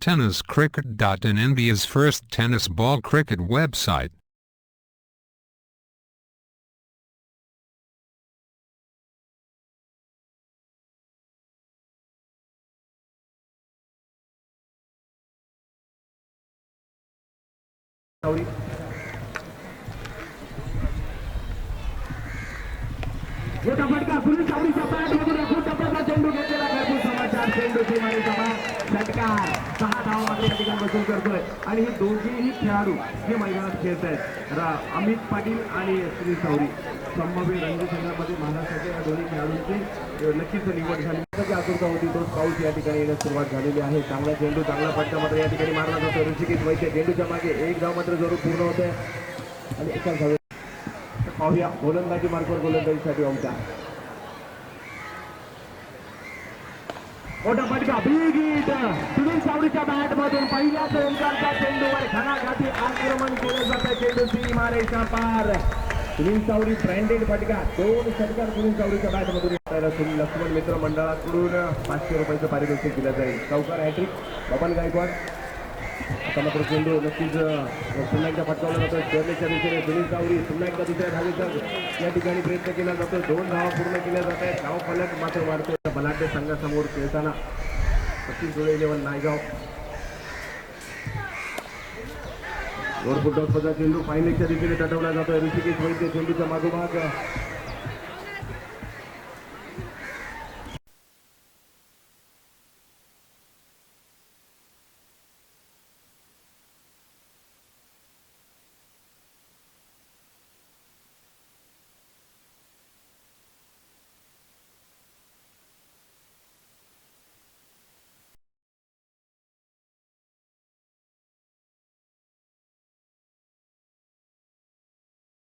tenniscricket.in, India's first tennis ball cricket website. मोठा फटका Sunil सावरीचा bat मधून खूप टप्प्याचा चेंडू घेतलेला घरपूर समाचार चेंडूची मारेचा षटकार 6 धावांमध्ये या ठिकाणी वसूल करतोय आणि हे दोघेही खेळाडू हे मैदानात खेळत आहेत. अमित पाटील आणि सुनील सावरी संभाव्य रणजी संघामध्ये महाराष्ट्राच्या या दोन्ही खेळाडूंची नक्कीच निवड झाली. आतुरता होती तो पाऊस या ठिकाणी येण्यास सुरुवात झालेली आहे. चांगला चेंडू चांगला फटका मात्र या ठिकाणी मारला जातो. ऋषिकेश वैद्य चेंडूच्या मागे एक धाव मात्र जरूर पूर्ण होत आहे आणि एकाच धावे पाहूया गोलंदाजी मार्कवर गोलंदाजीसाठी आमचा मोठा फटका बिग हिट सुनील सावरीच्या बॅट मधून पहिल्याच ओंकारच्या चेंडूवर घणाघाती आक्रमण केलं जातं. चेंडूची मारेचा पार सुनील सावरी ब्रँडेड फटका 2 षटकार सुनील सावरीच्या बॅट मधून सुनील लक्ष्मण मित्र मंडळाकडून 500 रुपयाचं पारितोषिक दिलं जाईल. चौकार हॅट्रिक बबन गायकवाड. आता मात्र चेंडू नक्कीच पुन्हा एकदा फटकावला जातो. जर्नेच्या दिशेने सुनील सावरी पुन्हा एकदा दुसऱ्या धावेचा या ठिकाणी प्रयत्न केला जातो. 2 धावा पूर्ण केल्या जात आहेत. धाव फलक मात्र वाढतोय बलाढ्य संघासमोर खेळताना. 25-11 नायगाव चेंडू फायनलच्या दिशेने तटवला जातोय. ऋषिकेश वैद्य चेंडूचा मागोमाग